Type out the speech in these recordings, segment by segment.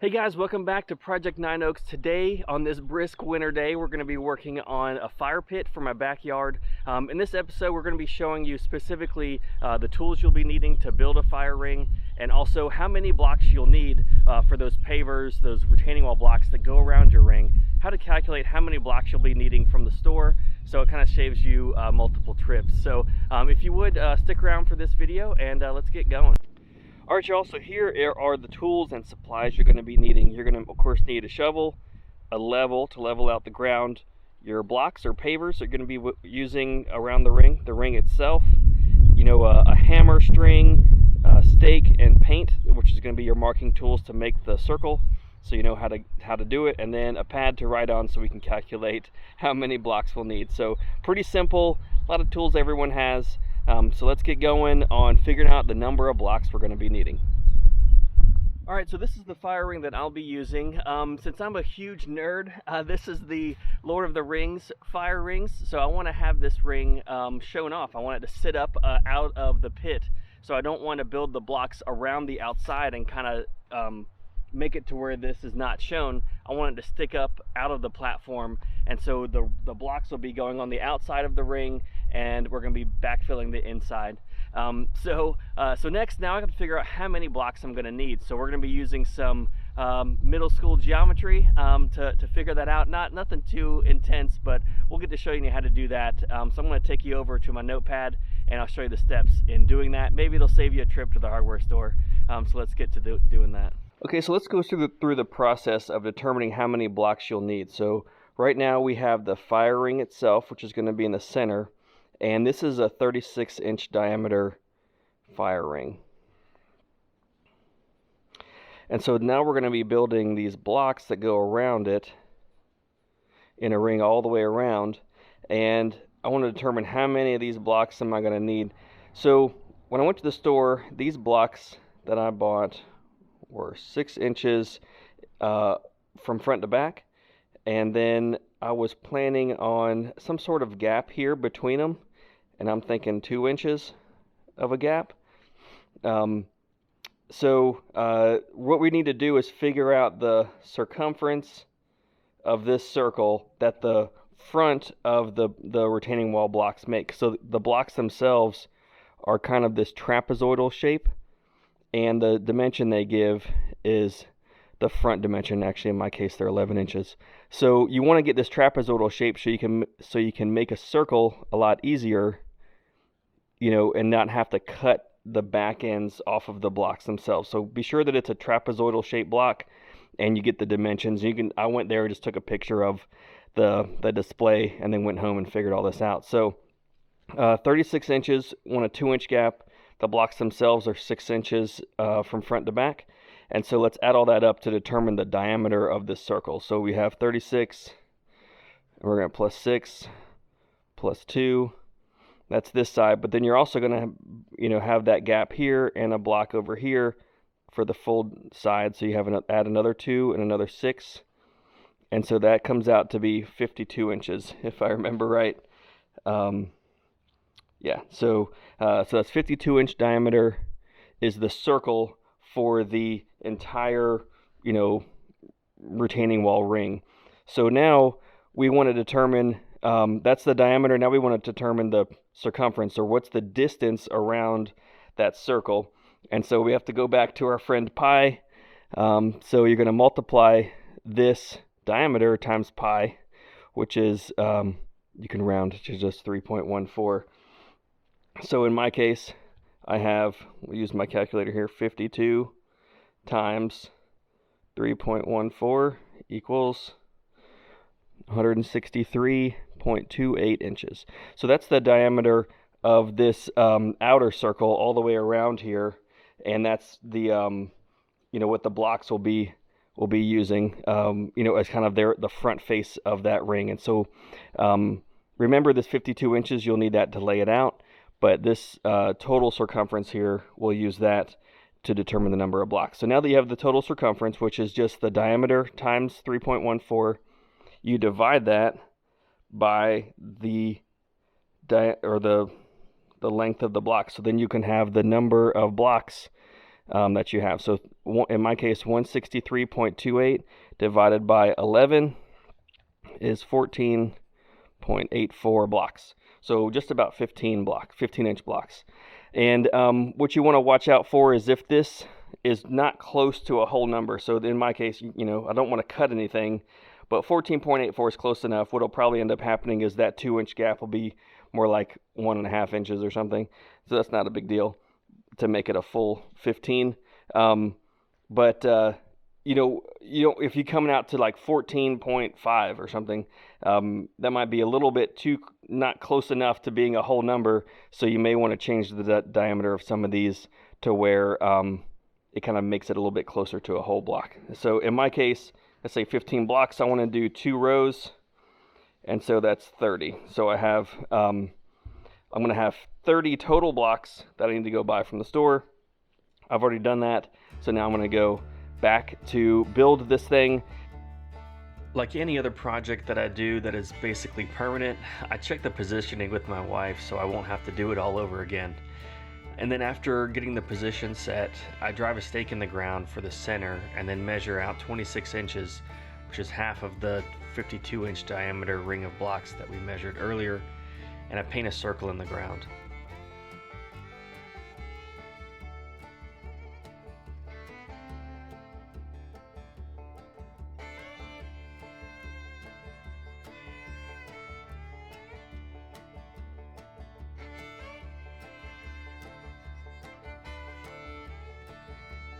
Hey guys, welcome back to Project 9 Oaks. Today, on this brisk winter day, we're going to be working on a fire pit for my backyard. In this episode, we're going to be showing you specifically the tools you'll be needing to build a fire ring, and also how many blocks you'll need for those pavers, those retaining wall blocks that go around your ring, how to calculate how many blocks you'll be needing from the store, so it kind of saves you multiple trips. So if you would, stick around for this video, and let's get going. Alright y'all, so here are the tools and supplies you're going to be needing. You're going to of course need a shovel, a level to level out the ground, your blocks or pavers you're going to be using around the ring itself, a hammer, string, stake, and paint, which is going to be your marking tools to make the circle, so you know how to do it, and then a pad to write on so we can calculate how many blocks we'll need. So pretty simple, a lot of tools everyone has. So let's get going on figuring out the number of blocks we're going to be needing. Alright, so this is the fire ring that I'll be using. Since I'm a huge nerd, this is the Lord of the Rings fire rings. So I want to have this ring shown off. I want it to sit up out of the pit. So I don't want to build the blocks around the outside and kind of make it to where this is not shown. I want it to stick up out of the platform, and so the blocks will be going on the outside of the ring, and we're going to be backfilling the inside. So next, now I have to figure out how many blocks I'm going to need. So we're going to be using some middle school geometry to figure that out. Nothing too intense, but we'll get to show you how to do that. So I'm going to take you over to my notepad, and I'll show you the steps in doing that. Maybe it'll save you a trip to the hardware store. So let's get to doing that. Okay, so let's go through the process of determining how many blocks you'll need. So right now we have the fire ring itself, which is going to be in the center, and this is a 36-inch diameter fire ring. And so now we're going to be building these blocks that go around it in a ring all the way around, and I want to determine how many of these blocks am I going to need. So when I went to the store, these blocks that I bought were 6 inches from front to back, and then I was planning on some sort of gap here between them, and I'm thinking 2 inches of a gap. So what we need to do is figure out the circumference of this circle that the front of the retaining wall blocks make. So the blocks themselves are kind of this trapezoidal shape, and the dimension they give is the front dimension. Actually, in my case, they're 11 inches. So you want to get this trapezoidal shape so you can make a circle a lot easier, and not have to cut the back ends off of the blocks themselves. So be sure that it's a trapezoidal shaped block, and you get the dimensions. I went there and just took a picture of the display, and then went home and figured all this out. So 36 inches, want a 2-inch gap. The blocks themselves are 6 inches from front to back. And so let's add all that up to determine the diameter of this circle. So we have 36, and we're going to plus 6, plus 2. That's this side. But then you're also going to have that gap here and a block over here for the full side. So you have add another 2 and another 6. And so that comes out to be 52 inches, if I remember right. Yeah, so that's 52-inch diameter is the circle for the entire, retaining wall ring. So now we want to determine, that's the diameter. Now we want to determine the circumference, or what's the distance around that circle. And so we have to go back to our friend pi. So you're going to multiply this diameter times pi, which is, you can round to just 3.14. So in my case, we'll use my calculator here, 52 times 3.14 equals 163.28 inches. So that's the diameter of this outer circle all the way around here, and that's the what the blocks will be using as kind of the front face of that ring. And so remember, this 52 inches, you'll need that to lay it out. But this total circumference here, we'll use that to determine the number of blocks. So now that you have the total circumference, which is just the diameter times 3.14, you divide that by the length of the block. So then you can have the number of blocks that you have. So in my case, 163.28 divided by 11 is 14.84 blocks. So just about 15-inch blocks. And what you want to watch out for is if this is not close to a whole number. So in my case, I don't want to cut anything, but 14.84 is close enough. What'll probably end up happening is that 2-inch gap will be more like 1.5 inches or something. So that's not a big deal to make it a full 15. If you're coming out to like 14.5 or something, that might be a little bit too not close enough to being a whole number. So you may want to change the diameter of some of these to where it kind of makes it a little bit closer to a whole block. So in my case, let's say 15 blocks, I want to do 2 rows, and so that's 30. So I have I'm going to have 30 total blocks that I need to go buy from the store. I've already done that, so now I'm going to go back to build this thing. Like any other project that I do that is basically permanent, I check the positioning with my wife so I won't have to do it all over again. And then after getting the position set, I drive a stake in the ground for the center and then measure out 26 inches, which is half of the 52-inch diameter ring of blocks that we measured earlier, and I paint a circle in the ground.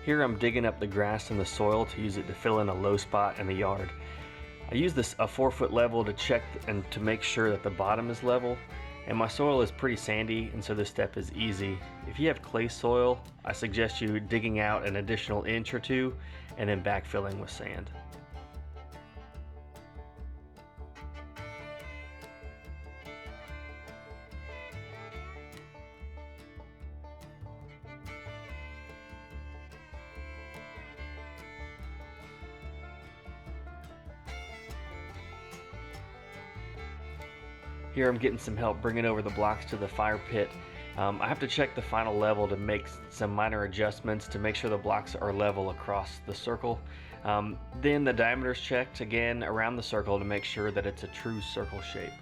Here I'm digging up the grass and the soil to use it to fill in a low spot in the yard. I use a 4-foot level to check and to make sure that the bottom is level, and my soil is pretty sandy, and so this step is easy. If you have clay soil, I suggest you digging out an additional inch or two and then backfilling with sand. Here I'm getting some help bringing over the blocks to the fire pit. I have to check the final level to make some minor adjustments to make sure the blocks are level across the circle. Then the diameter is checked again around the circle to make sure that it's a true circle shape.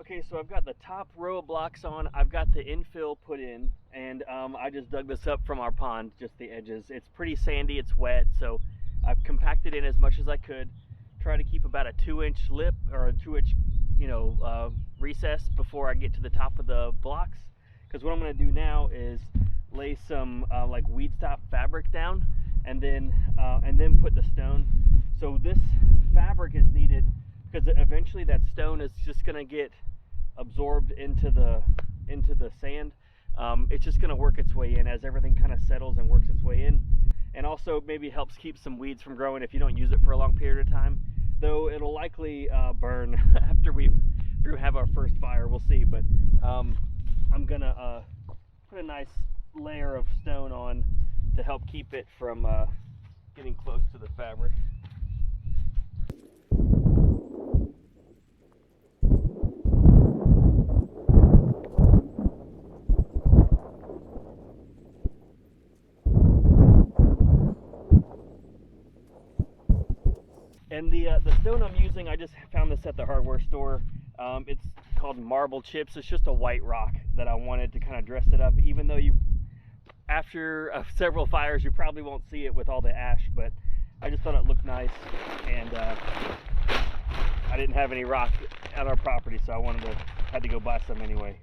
Okay, so I've got the top row of blocks on, I've got the infill put in, and I just dug this up from our pond, just the edges. It's pretty sandy, it's wet, so I've compacted in as much as I could. Try to keep about a 2-inch lip, or a 2-inch, recess before I get to the top of the blocks. Because what I'm going to do now is lay some like weed stop fabric down, and then put the stone. So this fabric is needed because eventually that stone is just going to get absorbed into the sand. It's just going to work its way in as everything kind of settles and works its way in, and also maybe helps keep some weeds from growing if you don't use it for a long period of time, though it'll likely burn after we have our first fire. We'll see, but I'm gonna put a nice layer of stone on to help keep it from getting close to the fabric. And the stone I'm using, I just found this at the hardware store. It's called marble chips. It's just a white rock that I wanted to kind of dress it up, even though after several fires, you probably won't see it with all the ash, but I just thought it looked nice, and I didn't have any rock at our property, so I had to go buy some anyway.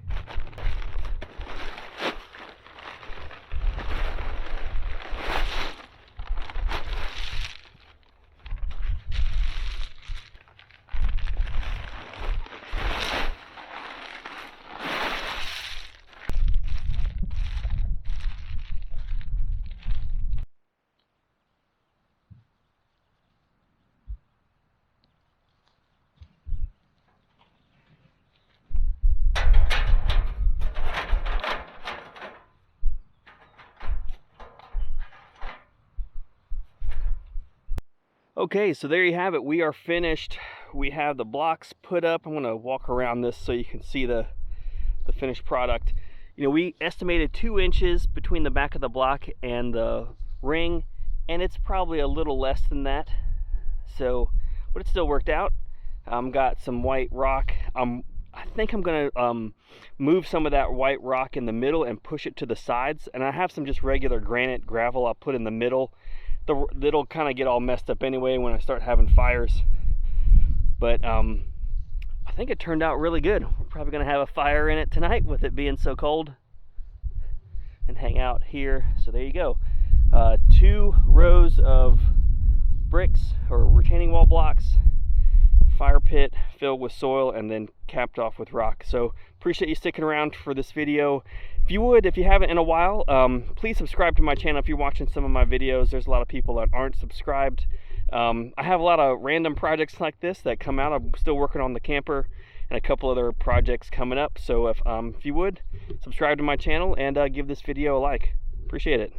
Okay, so there you have it. We are finished. We have the blocks put up. I'm going to walk around this so you can see the finished product. You know, we estimated 2 inches between the back of the block and the ring, and it's probably a little less than that. So, but it still worked out. Got some white rock. I think I'm going to move some of that white rock in the middle and push it to the sides. And I have some just regular granite gravel I'll put in the middle. It'll kind of get all messed up anyway when I start having fires. But I think it turned out really good. We're probably going to have a fire in it tonight with it being so cold, and hang out here. So there you go. 2 rows of bricks or retaining wall blocks, fire pit filled with soil, and then capped off with rock. So appreciate you sticking around for this video. If you haven't in a while, please subscribe to my channel if you're watching some of my videos. There's a lot of people that aren't subscribed. I have a lot of random projects like this that come out. I'm still working on the camper and a couple other projects coming up. So if you would, subscribe to my channel and give this video a like. Appreciate it.